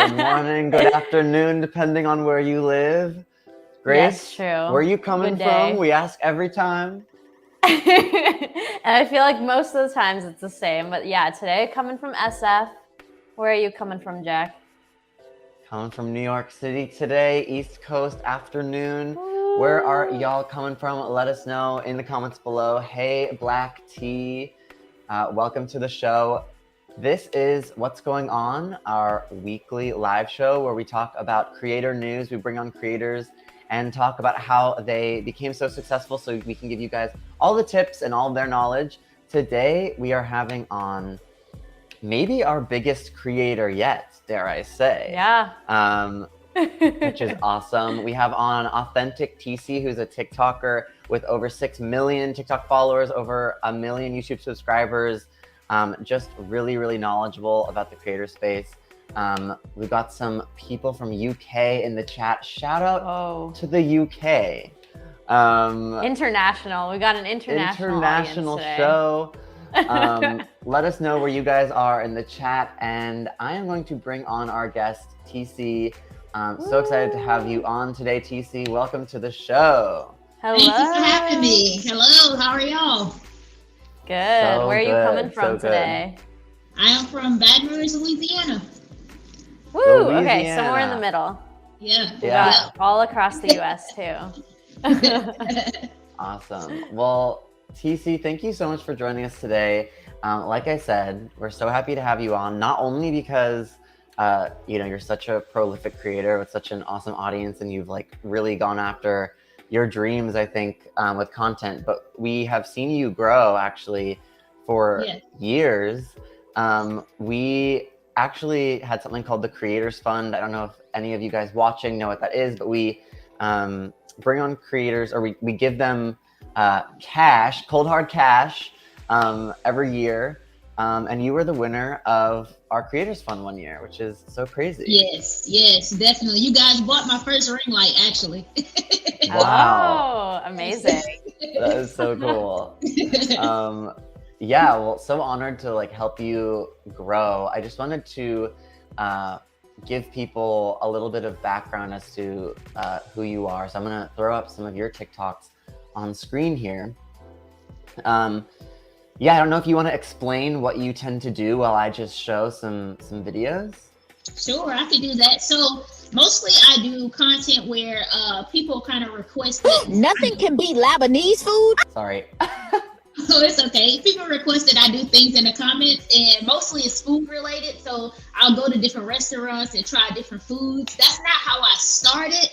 Good morning, good afternoon, depending on where you live. Grace, Yes, true. Where are you coming from? We ask every time. And I feel like most of the times it's the same. But yeah, today coming from SF. Where are you coming from, Jack? Coming from New York City today, East Coast afternoon. Ooh. Where are y'all coming from? Let us know in the comments below. Hey, Black Tea, welcome to the show. This is What's Going On, our weekly live show where we talk about creator news. We bring on creators and talk about how they became so successful so we can give you guys all the tips and all of their knowledge. Today, we are having on maybe our biggest creator yet, dare I say. Yeah. Which is awesome. We have on AuthenticTeeCee, who's a TikToker with over 6 million TikTok followers, over 1 million YouTube subscribers. Just really, really knowledgeable about the creator space. We've got some people from UK in the chat. Shout out to the UK. International. We got an international show. Let us know where you guys are in the chat, and I am going to bring on our guest, TC. So excited to have you on today, TC. Welcome to the show. Hello. Thank you for having me. Hello, how are y'all? Good. Where are you coming from today? I am from Baton Rouge, Louisiana. Woo! Okay, somewhere in the middle. Yeah. All across the US too. Awesome. Well, TC, thank you so much for joining us today. Like I said, we're so happy to have you on, not only because you're such a prolific creator with such an awesome audience and you've like really gone after your dreams, I think, with content, but we have seen you grow actually for years. We actually had something called the Creators Fund. I don't know if any of you guys watching know what that is, but we bring on creators, or we give them cash, cold hard cash, every year. And you were the winner of our Creators Fund one year, which is so crazy. Yes, definitely. You guys bought my first ring light, actually. Wow. Oh, amazing. That is so cool. Yeah, well, so honored to like help you grow. I just wanted to give people a little bit of background as to who you are. So I'm gonna throw up some of your TikToks on screen here. Yeah, I don't know if you want to explain what you tend to do while I just show some videos. Sure, I can do that. So mostly I do content where people kind of request that. Nothing can beat Lebanese food. Sorry. So it's okay. People request that I do things in the comments, and mostly it's food related. So I'll go to different restaurants and try different foods. That's not how I started.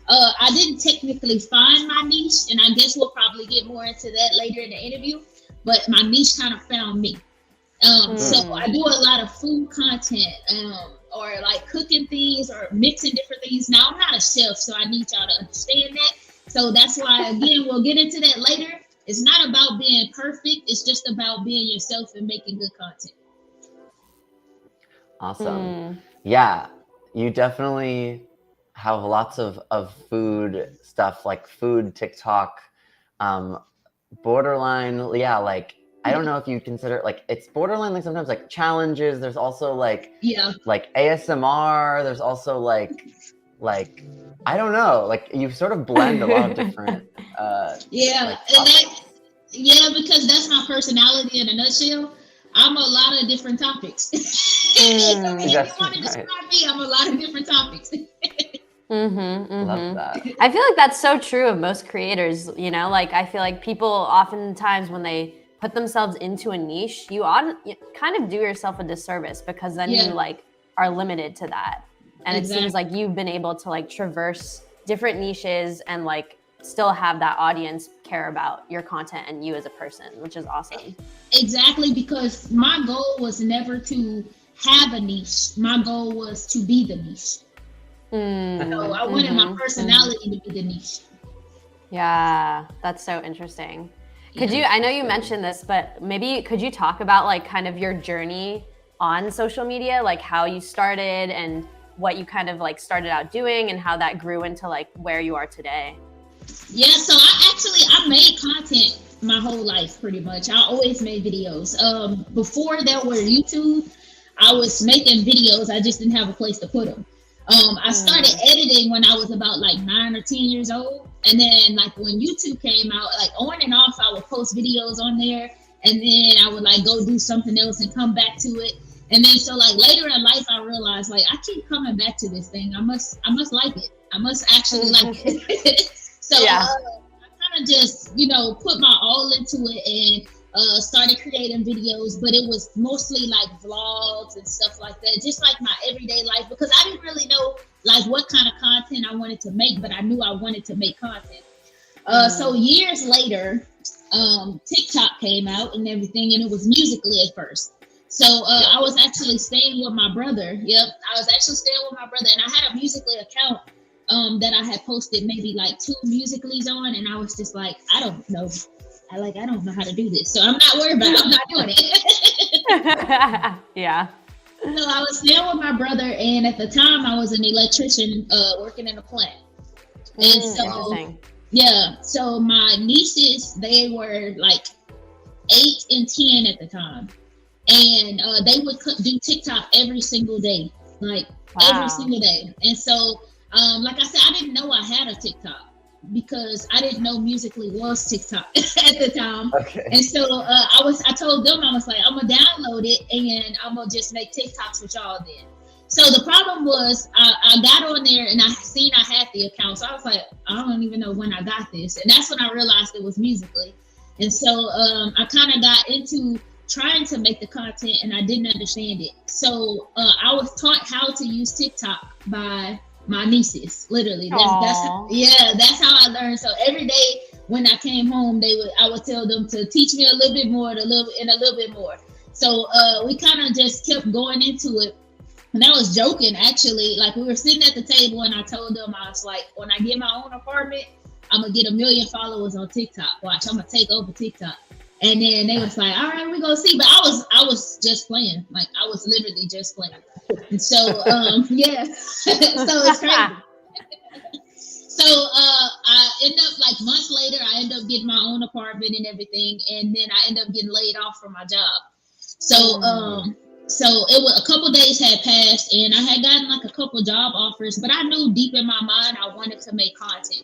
I didn't technically find my niche, and I guess we'll probably get more into that later in the interview. But my niche kind of found me. So I do a lot of food content, or like cooking things or mixing different things. Now, I'm not a chef, so I need y'all to understand that. So that's why, again, we'll get into that later. It's not about being perfect. It's just about being yourself and making good content. Awesome. Yeah, you definitely have lots of food stuff, like food TikTok, borderline, like I don't know if you consider it, like it's borderline, like sometimes like challenges. There's also like like ASMR. There's also like I don't know, like you sort of blend a lot of different because that's my personality in a nutshell. I'm a lot of different topics. If you want to describe me, I'm a lot of different topics. Love that. I feel like that's so true of most creators, like I feel like people oftentimes when they put themselves into a niche, you kind of do yourself a disservice because then you like are limited to that. And it seems like you've been able to like traverse different niches and like still have that audience care about your content and you as a person, which is awesome. Exactly, because my goal was never to have a niche. My goal was to be the niche. So I wanted my personality to be the niche. Yeah, that's so interesting. I know you mentioned this, but maybe could you talk about like kind of your journey on social media, like how you started and what you kind of like started out doing and how that grew into like where you are today? Yeah, so I made content my whole life pretty much. I always made videos. Before there were YouTube, I was making videos. I just didn't have a place to put them. I started editing when I was about like 9 or 10 years old. And then like when YouTube came out, like on and off, I would post videos on there. And then I would like go do something else and come back to it. And then so like later in life, I realized like I keep coming back to this thing. I must like it. I must actually like it. So I kind of just, you know, put my all into it and started creating videos, but it was mostly like vlogs and stuff like that, just like my everyday life, because I didn't really know like what kind of content I wanted to make, but I knew I wanted to make content. So years later, TikTok came out and everything, and it was Musically at first. So I was actually staying with my brother. Yep, I was actually staying with my brother, and I had a Musically account that I had posted maybe like 2 Musicallys on, and I was just like, I don't know. I don't know how to do this, so I'm not worried about it. I'm not doing it. Yeah. So I was staying with my brother, and at the time I was an electrician working in a plant. And so, yeah, so my nieces, they were like 8 and 10 at the time. And they would do TikTok every single day, like every single day. And so, like I said, I didn't know I had a TikTok because I didn't know Musically was TikTok at the time. Okay. And so I told them, I was like, I'm gonna download it and I'm gonna just make TikToks with y'all then. So the problem was I got on there and I seen I had the account. So I was like, I don't even know when I got this. And that's when I realized it was Musically. And so I kind of got into trying to make the content and I didn't understand it. So I was taught how to use TikTok by my nieces, literally. That's how I learned. So every day when I came home, I would tell them to teach me a little bit more, a little bit more. So we kind of just kept going into it. And I was joking, actually. Like, we were sitting at the table and I told them, I was like, when I get my own apartment, I'm gonna get 1 million followers on TikTok. Watch, I'm gonna take over TikTok. And then they was like, all right, we're gonna see. But I was just playing. Like, I was literally just playing. And so yeah. So it's crazy. So I end up, like, months later, I end up getting my own apartment and everything, and then I end up getting laid off from my job. So it was a couple days had passed and I had gotten like a couple job offers, but I knew deep in my mind I wanted to make content.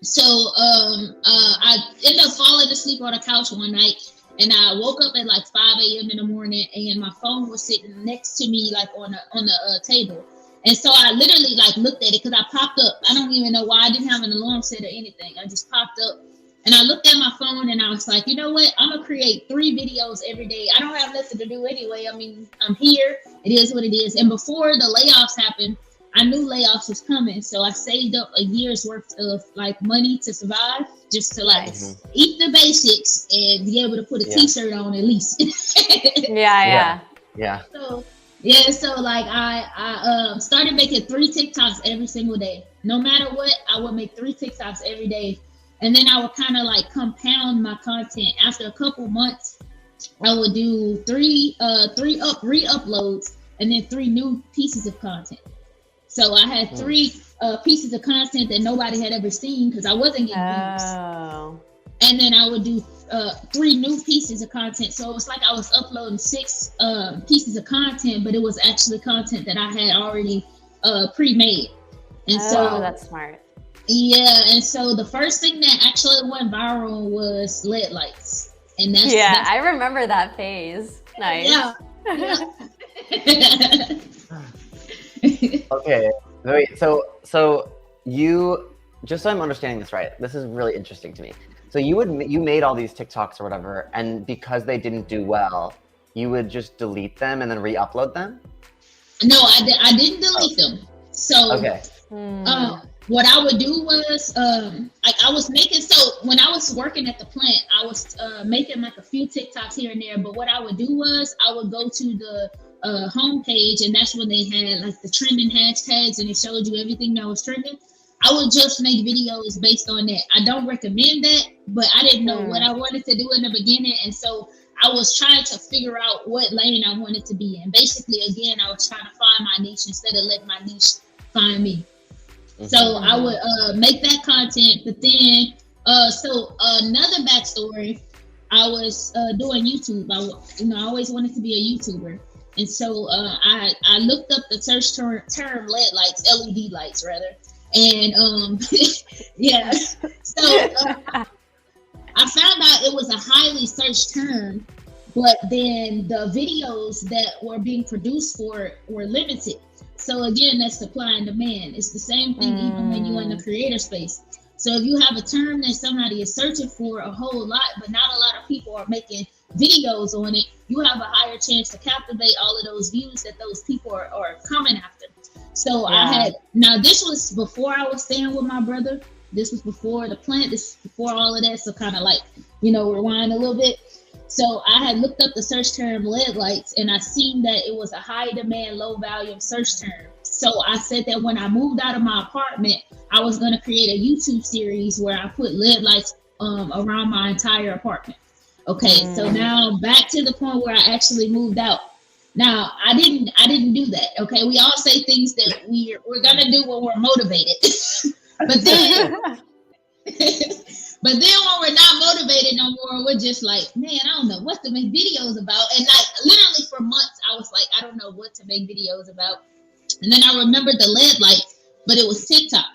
So I ended up falling asleep on the couch one night, and I woke up at like 5 a.m. in the morning, and my phone was sitting next to me, like on the table. And so I literally like looked at it because I popped up. I don't even know why. I didn't have an alarm set or anything. I just popped up, and I looked at my phone, and I was like, you know what? I'm gonna create 3 videos every day. I don't have nothing to do anyway. I mean, I'm here. It is what it is. And before the layoffs happened, I knew layoffs was coming, so I saved up a year's worth of like money to survive, just to like eat the basics and be able to put a t-shirt on at least. Yeah. So like I started making 3 TikToks every single day. No matter what, I would make 3 TikToks every day, and then I would kind of like compound my content. After a couple months, I would do 3 re-uploads and then 3 new pieces of content. So I had 3 pieces of content that nobody had ever seen because I wasn't getting views. And then I would do 3 new pieces of content. So it was like I was uploading 6 pieces of content, but it was actually content that I had already pre-made. And so that's smart. Yeah, and so the first thing that actually went viral was LED lights. And that's I remember that phase. Nice. Okay, wait, so you, just so I'm understanding this right, this is really interesting to me. So you made all these TikToks or whatever, and because they didn't do well, you would just delete them and then re-upload them? No, I didn't delete them. So what I would do was like I was making, so when I was working at the plant, I was making like a few TikToks here and there, but what I would do was I would go to the homepage, and that's when they had like the trending hashtags and it showed you everything that was trending. I would just make videos based on that. I don't recommend that, but I didn't know what I wanted to do in the beginning, and so I was trying to figure out what lane I wanted to be in. Basically, again, I was trying to find my niche instead of letting my niche find me. So I would make that content, but then so another backstory, I was doing YouTube. I always wanted to be a YouTuber. And so I looked up the search term LED lights, LED lights rather, and yeah. So I found out it was a highly searched term, but then the videos that were being produced for it were limited. So again, that's supply and demand. It's the same thing even when you're in the creator space. So if you have a term that somebody is searching for a whole lot, but not a lot of people are making videos on it, you have a higher chance to captivate all of those views that those people are coming after. So now this was before I was staying with my brother. This was before the plant. This was before all of that. So kind of like, rewind a little bit. So I had looked up the search term LED lights, and I seen that it was a high demand, low volume search term. So I said that when I moved out of my apartment, I was going to create a YouTube series where I put LED lights around my entire apartment. Okay, so now back to the point where I actually moved out. Now I didn't do that. Okay, we all say things that we're gonna do when we're motivated, but then when we're not motivated no more, we're just like, man, I don't know what to make videos about. And like literally for months, I was like, I don't know what to make videos about. And then I remembered the LED light, but it was TikTok,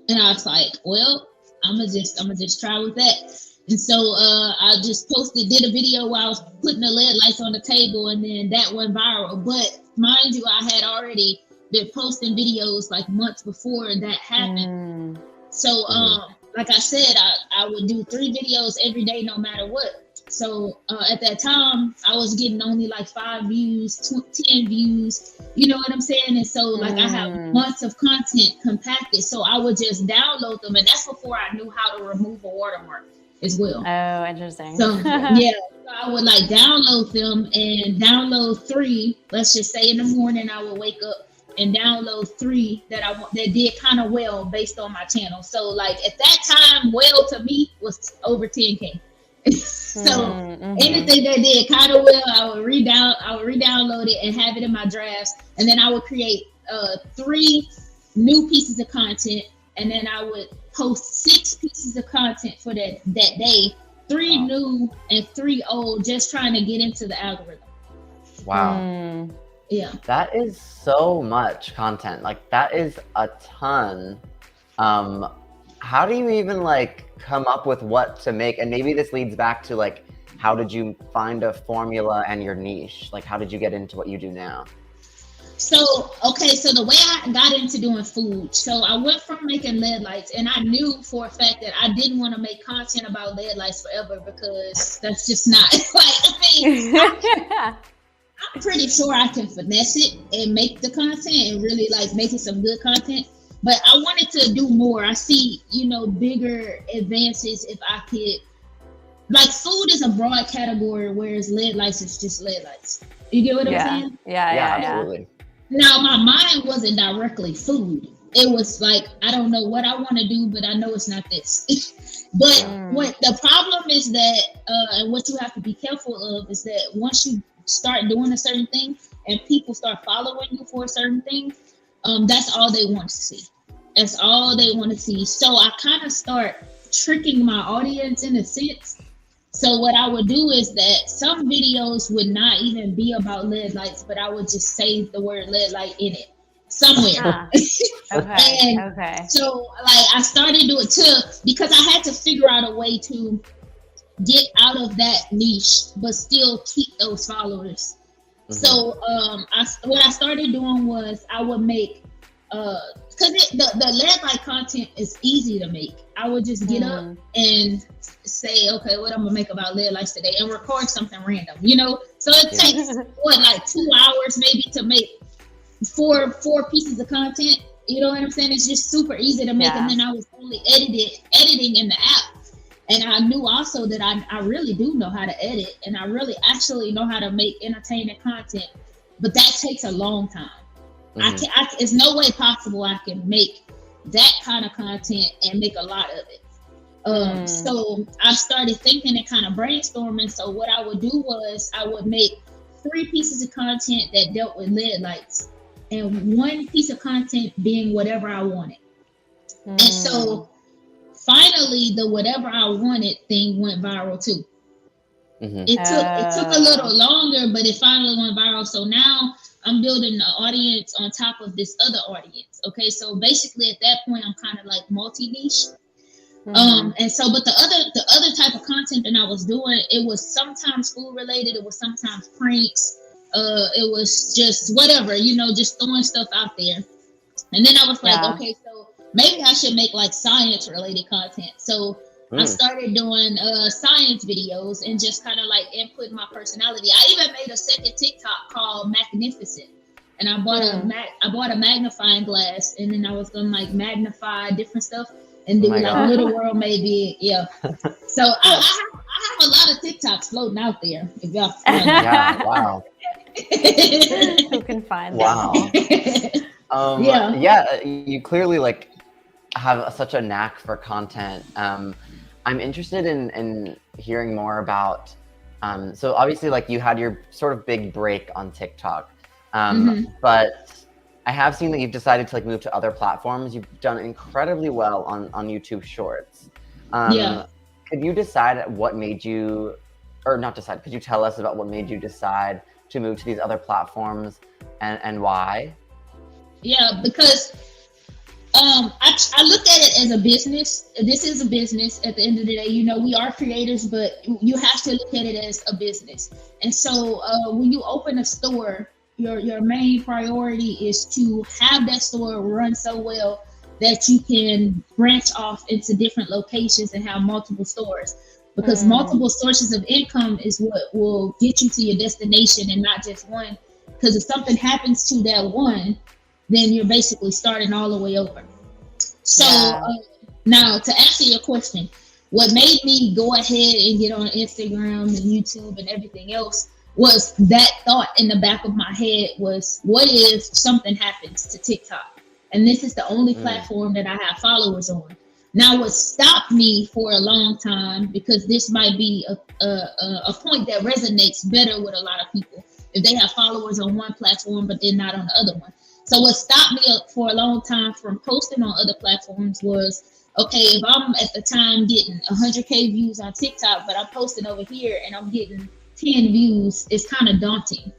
and I was like, well, I'm gonna just try with that. And so I just did a video while I was putting the LED lights on the table, and then that went viral. But mind you, I had already been posting videos like months before that happened. So like I said, I would do 3 videos every day, no matter what. So at that time, I was getting only like 5 views, 10 views, you know what I'm saying? And so like I have months of content compacted. So I would just download them. And that's before I knew how to remove a watermark as well. Oh, interesting. So yeah, so I would like download them and download 3. Let's just say in the morning, I would wake up and download 3 that did kind of well based on my channel. So like at that time, well to me was over 10K. So anything that did kind of well, I would re-download it and have it in my drafts, and then I would create 3 new pieces of content, and then I would post 6 pieces of content for that day, 3 new and 3 old, just trying to get into the algorithm. Wow. Yeah. That is so much content. Like that is a ton. How do you even like come up with what to make? And maybe this leads back to like, how did you find a formula and your niche? Like, how did you get into what you do now? So the way I got into doing food, so I went from making LED lights, and I knew for a fact that I didn't want to make content about LED lights forever, because that's just not I'm pretty sure I can finesse it and make the content and really like make it some good content. But I wanted to do more. I see, bigger advances if I could. Like food is a broad category, whereas LED lights is just LED lights. You get what I'm saying? Yeah, absolutely. Now, my mind wasn't directly food. It was like, I don't know what I want to do, but I know it's not this. But what the problem is that, and what you have to be careful of is that once you start doing a certain thing and people start following you for a certain thing, that's all they want to see. That's all they want to see. So I kind of start tricking my audience in a sense. So what I would do is that some videos would not even be about LED lights, but I would just say the word LED light in it somewhere. Okay. So like I started doing it too, because I had to figure out a way to get out of that niche, but still keep those followers. So what I started doing was I would make, because the LED light content is easy to make. I would just get up and say, okay, what I'm gonna make about LED lights today, and record something random, So it takes like 2 hours maybe to make four pieces of content. You know what I'm saying? It's just super easy to make, and then I was only editing in the app. And I knew also that I really do know how to edit, and I really actually know how to make entertaining content, but that takes a long time. It's no way possible I can make that kind of content and make a lot of it. So I started thinking and kind of brainstorming. So what I would do was I would make 3 pieces of content that dealt with LED lights, and 1 piece of content being whatever I wanted. And so finally, the whatever I wanted thing went viral too. It took a little longer, but it finally went viral. So now I'm building an audience on top of this other audience. Okay, so basically at that point I'm kind of like multi-niche. And so, but the other type of content that I was doing, it was sometimes food related, it was sometimes pranks, it was just whatever, just throwing stuff out there. And then I was like, okay, so maybe I should make like science related content. So I started doing science videos and just kind of like input my personality. I even made a second TikTok called Magnificent. And I bought a magnifying glass, and then I was gonna like magnify different stuff and do like Little World maybe, yeah. So I have a lot of TikToks floating out there. If y'all yeah, wow. Who can find them? Yeah, you clearly like have such a knack for content. I'm interested in hearing more about. So obviously, like you had your sort of big break on TikTok, but I have seen that you've decided to like move to other platforms. You've done incredibly well on YouTube Shorts. Could you decide what made you, or not decide? Could you tell us about what made you decide to move to these other platforms and why? Yeah, because I look at it as a business. This is a business at the end of the day. We are creators, but you have to look at it as a business. And so when you open a store, your main priority is to have that store run so well that you can branch off into different locations and have multiple stores. Because multiple sources of income is what will get you to your destination and not just one. Because if something happens to that one, then you're basically starting all the way over. So now to answer your question, what made me go ahead and get on Instagram and YouTube and everything else was that thought in the back of my head was, what if something happens to TikTok? And this is the only platform that I have followers on. Now, what stopped me for a long time, because this might be a point that resonates better with a lot of people, if they have followers on one platform, but they're not on the other one. So what stopped me for a long time from posting on other platforms was, okay, if I'm at the time getting 100K views on TikTok, but I'm posting over here and I'm getting 10 views, it's kind of daunting.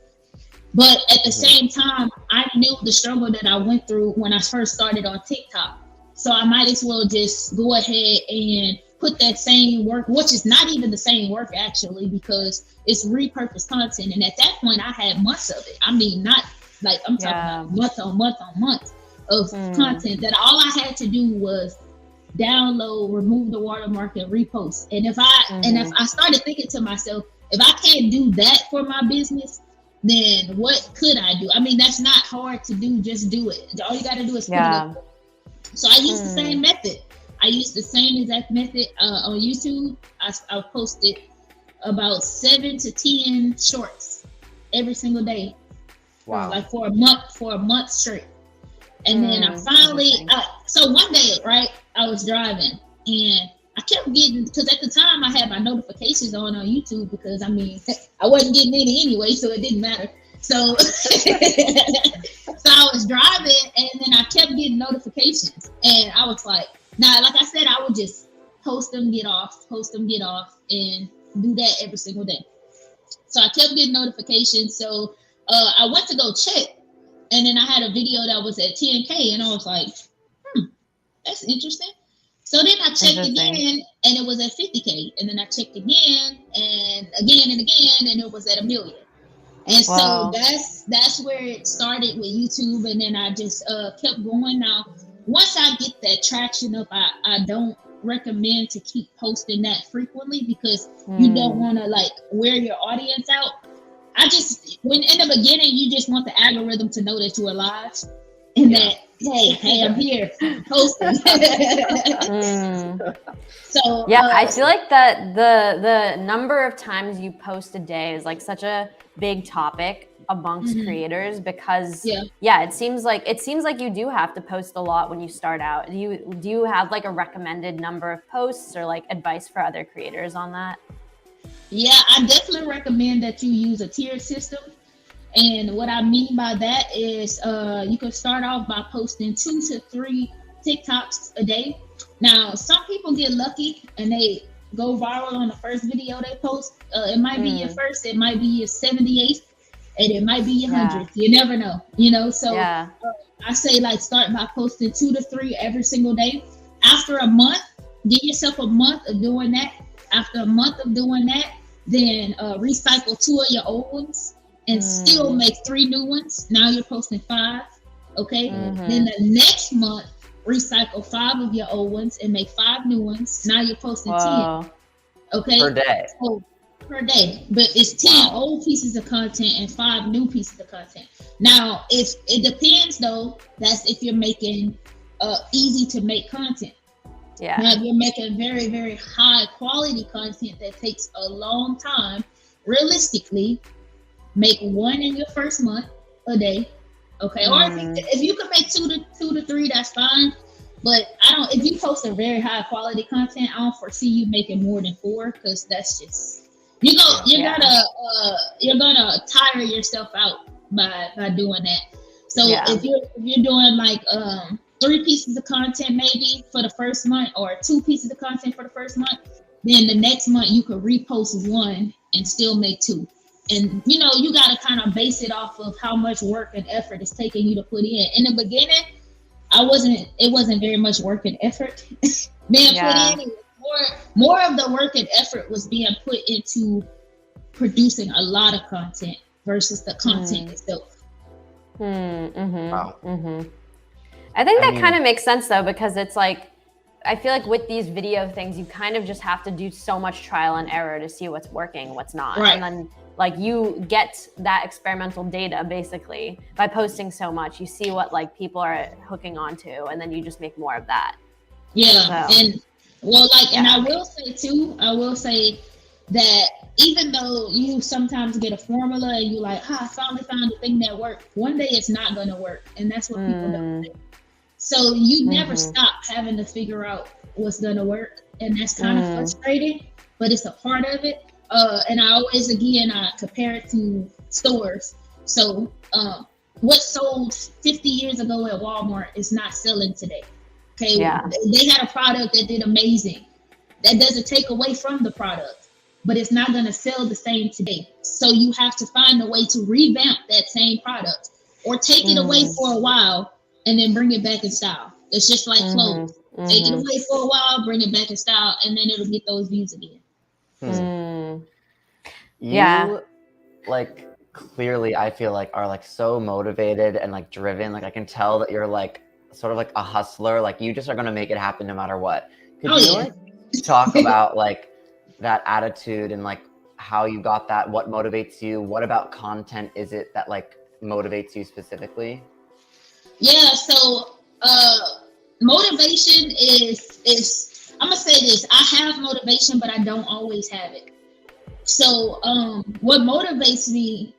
But at the same time, I knew the struggle that I went through when I first started on TikTok. So I might as well just go ahead and put that same work, which is not even the same work actually, because it's repurposed content. And at that point, I had months of it. I mean, not like I'm talking about month on month of content that all I had to do was download, remove the watermark, and repost. And if I started thinking to myself, if I can't do that for my business, then what could I do? I mean, that's not hard to do. Just do it. All you got to do is put it up. So I used the same method. I used the same exact method on YouTube. I posted about 7 to 10 shorts every single day. Wow. Like for a month straight. And then I finally, so one day, right, I was driving and I kept getting, because at the time I had my notifications on YouTube, because I mean, I wasn't getting any anyway, so it didn't matter. So, so I was driving and then I kept getting notifications. And I was like, like I said, I would just post them, get off, and do that every single day. So I kept getting notifications. So I went to go check, and then I had a video that was at 10K, and I was like, that's interesting. So then I checked again, and it was at 50K, and then I checked again, and it was at 1 million. And so that's where it started with YouTube, and then I just kept going. Now, once I get that traction up, I don't recommend to keep posting that frequently, because you don't want to like wear your audience out. When in the beginning, you just want the algorithm to know that you're alive and that, hey, I'm here posting. So I feel like that the number of times you post a day is like such a big topic amongst creators, because it seems like you do have to post a lot when you start out. Do you have like a recommended number of posts or like advice for other creators on that? Yeah, I definitely recommend that you use a tier system. And what I mean by that is you can start off by posting 2 to 3 TikToks a day. Now, some people get lucky and they go viral on the first video they post. It might be your first, it might be your 78th, and it might be your 100th. You never know, So I say like start by posting 2 to 3 every single day. After a month, give yourself a month of doing that. After a month of doing that, then recycle 2 of your old ones and still make 3 new ones. Now you're posting 5. Okay. Then the next month, recycle 5 of your old ones and make 5 new ones. Now you're posting 10. Okay. Per day. So, per day, but it's 10 old pieces of content and 5 new pieces of content. Now, if it depends though, that's if you're making easy to make content. Yeah. Now, if you're making very, very high quality content that takes a long time, realistically, make 1 in your first month a day. Okay. Or if you can make 2 to 3, that's fine. But if you post a very high quality content, I don't foresee you making more than 4, because that's just, you're gonna tire yourself out by doing that. So if you're doing like 3 pieces of content maybe for the first month, or 2 pieces of content for the first month, then the next month you could repost 1 and still make 2. And you got to kind of base it off of how much work and effort it's taking you to put in. In the beginning, it wasn't very much work and effort being put in. More of the work and effort was being put into producing a lot of content versus the content itself. Wow. I think that kind of makes sense though, because it's like, I feel like with these video things, you kind of just have to do so much trial and error to see what's working, what's not. Right. And then like you get that experimental data basically by posting so much. You see what like people are hooking onto, and then you just make more of that. Yeah. So, and and I will say that even though you sometimes get a formula and you like, I finally found the thing that worked, one day it's not going to work. And that's what people don't do. So you never stop having to figure out what's going to work. And that's kind of frustrating, but it's a part of it. And I always, I compare it to stores. So what sold 50 years ago at Walmart is not selling today. Okay, they had a product that did amazing. That doesn't take away from the product, but it's not going to sell the same today. So you have to find a way to revamp that same product, or take it away for a while and then bring it back in style. It's just like clothes. Take it away for a while, bring it back in style, and then it'll get those views again. You like clearly, I feel like, are like so motivated and like driven. Like I can tell that you're like sort of like a hustler. Like you just are gonna make it happen no matter what. Could you like talk about like that attitude and like how you got that? What motivates you? What about content is it that like motivates you specifically? Yeah. So motivation is I'm gonna say this. I have motivation, but I don't always have it. So what motivates me,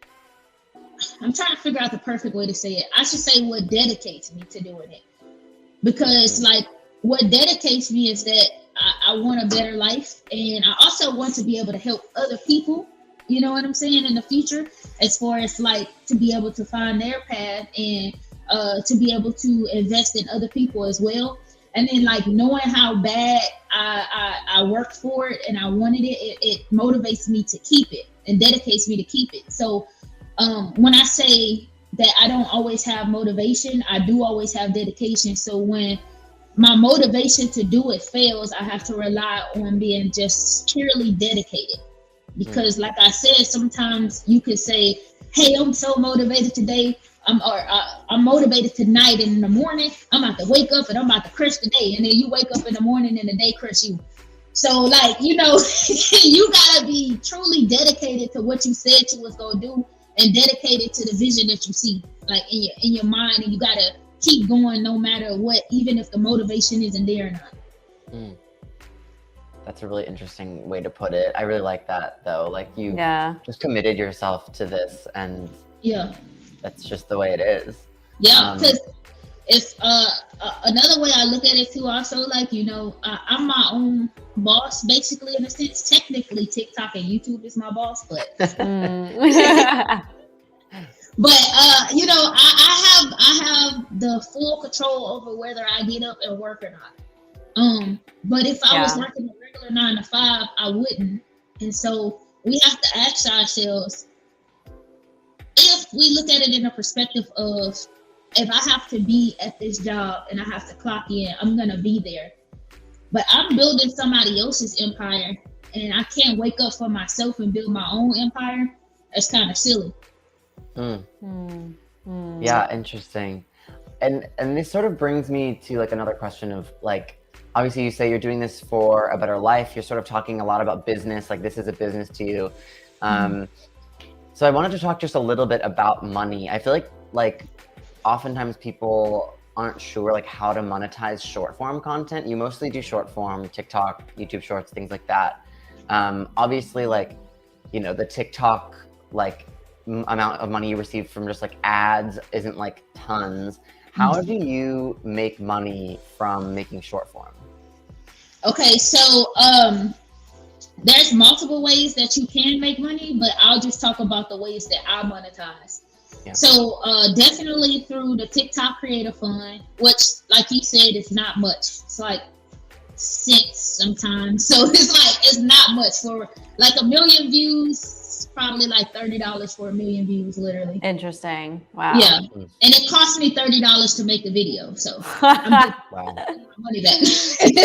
I'm trying to figure out the perfect way to say it. I should say what dedicates me to doing it. Because like what dedicates me is that I want a better life, and I also want to be able to help other people, you know what I'm saying, in the future, as far as like to be able to find their path and to be able to invest in other people as well. And then like knowing how bad I worked for it and I wanted it motivates me to keep it and dedicates me to keep it. So when I say that I don't always have motivation, I do always have dedication. So when my motivation to do it fails, I have to rely on being just purely dedicated. Because like I said, sometimes you could say, hey, I'm so motivated today. I'm motivated tonight, and in the morning I'm about to wake up and I'm about to crush the day, and then you wake up in the morning and the day crush you. So like, you gotta be truly dedicated to what you said you was gonna do, and dedicated to the vision that you see like in your mind, and you gotta keep going no matter what, even if the motivation isn't there or not. That's a really interesting way to put it. I really like that though. Like you just committed yourself to this, and that's just the way it is. Yeah, because if another way I look at it too, also like I'm my own boss basically, in a sense. Technically, TikTok and YouTube is my boss, but I have the full control over whether I get up and work or not. But if I was Yeah. working a regular 9 to 5, I wouldn't. And so we have to ask ourselves, if we look at it in a perspective of, if I have to be at this job and I have to clock in, I'm gonna be there. But I'm building somebody else's empire, and I can't wake up for myself and build my own empire. That's kind of silly. Yeah, interesting. And this sort of brings me to like another question of like, obviously you say you're doing this for a better life. You're sort of talking a lot about business, like this is a business to you. So I wanted to talk just a little bit about money. I feel like oftentimes people aren't sure like how to monetize short form content. You mostly do short form, TikTok, YouTube Shorts, things like that. Obviously, like, you know, the TikTok like amount of money you receive from just like ads isn't like tons. How do you make money from making short form? Okay, so there's multiple ways that you can make money, but I'll just talk about the ways that I monetize. Yeah. So definitely through the TikTok Creator Fund, which, like you said, is not much. It's like cents sometimes. So it's not much for like 1 million views. Probably like $30 for 1 million views, literally. Interesting. Wow. Yeah, and it cost me $30 to make the video, so I'm just Wow. money back.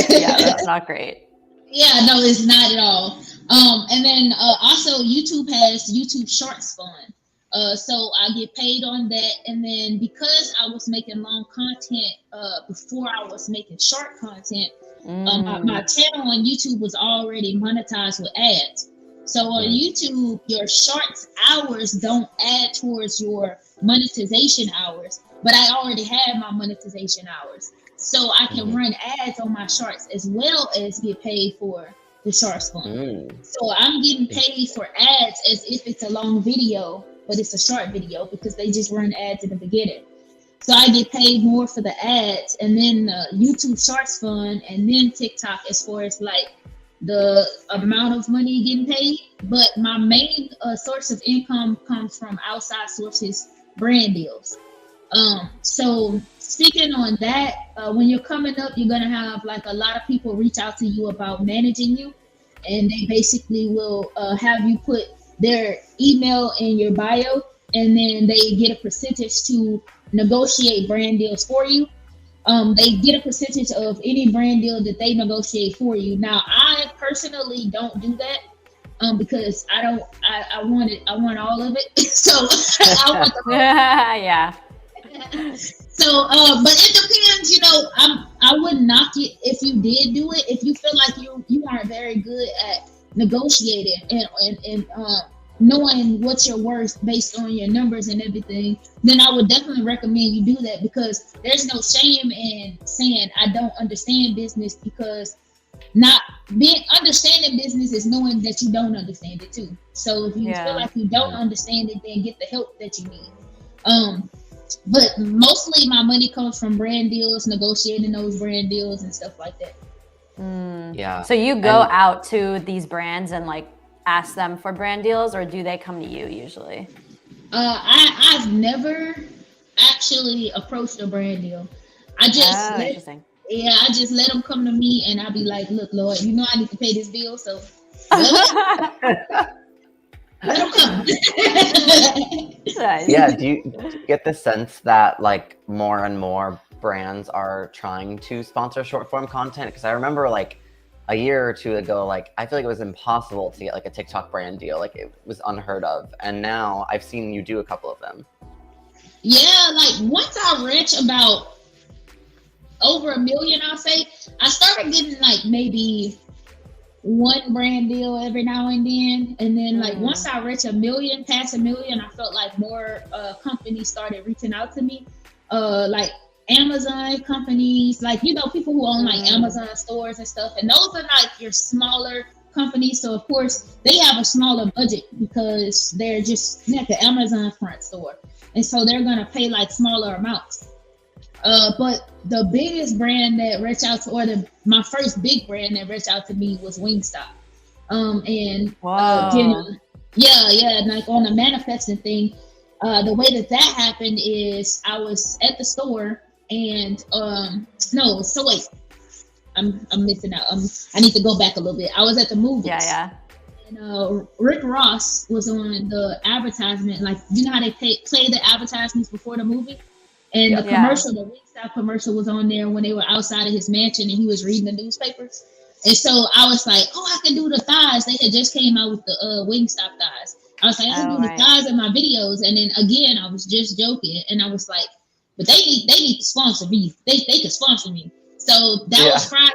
Yeah, that's not great. Yeah, no, it's not at all. And then also YouTube has YouTube Shorts Fund. So I get paid on that, and then because I was making long content before I was making short content, my channel on YouTube was already monetized with ads. So on YouTube, your shorts hours don't add towards your monetization hours, but I already had my monetization hours. So I can run ads on my shorts as well as get paid for the shorts fund. So I'm getting paid for ads as if it's a long video, but it's a short video because they just run ads in the beginning. So I get paid more for the ads, and then YouTube Shorts Fund, and then TikTok as far as like the amount of money getting paid. But my main source of income comes from outside sources, brand deals. So speaking on that, when you're coming up, you're gonna have like a lot of people reach out to you about managing you, and they basically will have you put their email in your bio, and then they get a percentage to negotiate brand deals for you. They get a percentage of any brand deal that they negotiate for you. Now, I personally don't do that because I don't. I want it. I want all of it. So I want the yeah. So, but it depends. You know, I wouldn't knock it if you did do it. If you feel like you aren't very good at negotiating and knowing what you're worth based on your numbers and everything, then I would definitely recommend you do that, because there's no shame in saying I don't understand business, because not being understanding business is knowing that you don't understand it too. So if you feel like you don't understand it, then get the help that you need. But mostly my money comes from brand deals, negotiating those brand deals and stuff like that. Yeah. So you go out to these brands and like ask them for brand deals, or do they come to you usually? I've never actually approached a brand deal. I just I just let them come to me, and I'll be like, look, Lord, you know I need to pay this bill, so let them come. Yeah, do you get the sense that like more and more brands are trying to sponsor short form content? Because I remember like a year or two ago, like I feel like it was impossible to get like a TikTok brand deal. Like it was unheard of. And now I've seen you do a couple of them. Yeah, like once I reach about over 1 million, I'll say, I started getting like maybe one brand deal every now and then. And then like once I reach 1 million, past 1 million, I felt like more companies started reaching out to me. Like Amazon companies, like, you know, people who own like Amazon stores and stuff, and those are like your smaller companies. So of course they have a smaller budget because they're just like the Amazon front store, and so they're gonna pay like smaller amounts. But the biggest brand that reached out to, or my first big brand that reached out to me was Wingstop. And like on the manifesting thing, the way that happened is I was at the store. And I'm missing out. I need to go back a little bit. I was at the movies. Yeah. And Rick Ross was on the advertisement. Like, you know how they play the advertisements before the movie? And the commercial, the Wingstop commercial was on there when they were outside of his mansion and he was reading the newspapers. And so I was like, oh, I can do the thighs. They had just came out with the Wingstop thighs. I was like, I can do the thighs in my videos. And then again, I was just joking. And I was like, but they need to sponsor me. They could sponsor me. So that was Friday.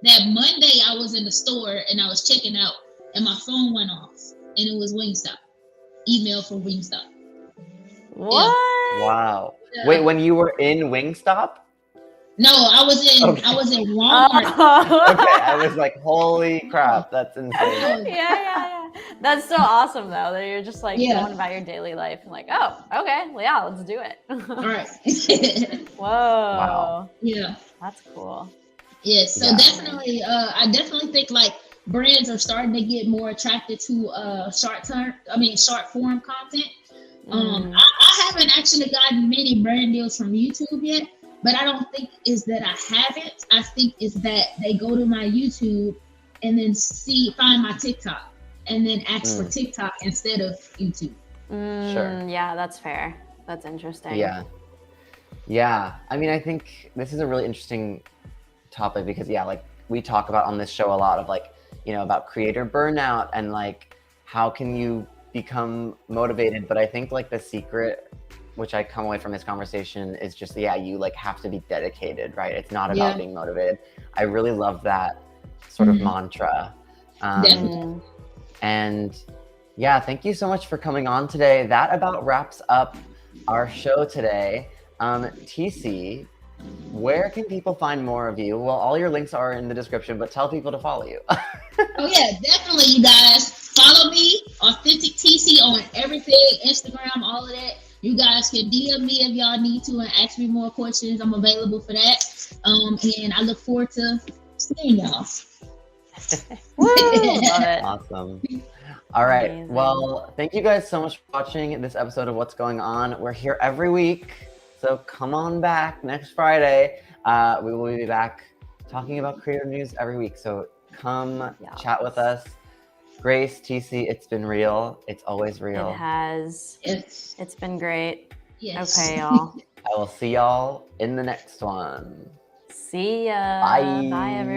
That Monday, I was in the store and I was checking out, and my phone went off, and it was Wingstop. Email from Wingstop. What? Yeah. Wow. Yeah. Wait, when you were in Wingstop? No, I was in Walmart. Okay, I was like, holy crap, that's insane. Yeah. That's so awesome though, that you're just like going about your daily life and like, oh, okay, well, yeah, let's do it. All right. Whoa. Wow. Yeah. That's cool. Yes, so definitely, I definitely think like brands are starting to get more attracted to short form content. I haven't actually gotten many brand deals from YouTube yet, but I don't think is that I haven't. I think is that they go to my YouTube and then find my TikTok and then ask for TikTok instead of YouTube. Sure. Yeah, that's fair. That's interesting. Yeah. I mean, I think this is a really interesting topic because like we talk about on this show a lot of like, about creator burnout and like how can you become motivated. But I think like the secret, which I come away from this conversation, is just you like have to be dedicated, right? It's not about being motivated. I really love that sort of mantra. And thank you so much for coming on today. That about wraps up our show today. TeeCee, where can people find more of you? Well, all your links are in the description, but tell people to follow you. Oh yeah, definitely, you guys. Follow me, AuthenticTeeCee, on everything, Instagram, all of that. You guys can DM me if y'all need to and ask me more questions. I'm available for that. And I look forward to seeing y'all. Woo, love it. Awesome. All right. Amazing. Well, thank you guys so much for watching this episode of What's Going On. We're here every week, so come on back next Friday. We will be back talking about creative news every week. So come chat with us. Grace, TeeCee, it's been real. It's always real. It has. It's been great. Yes. Okay, y'all. I will see y'all in the next one. See ya. Bye. Bye, everyone.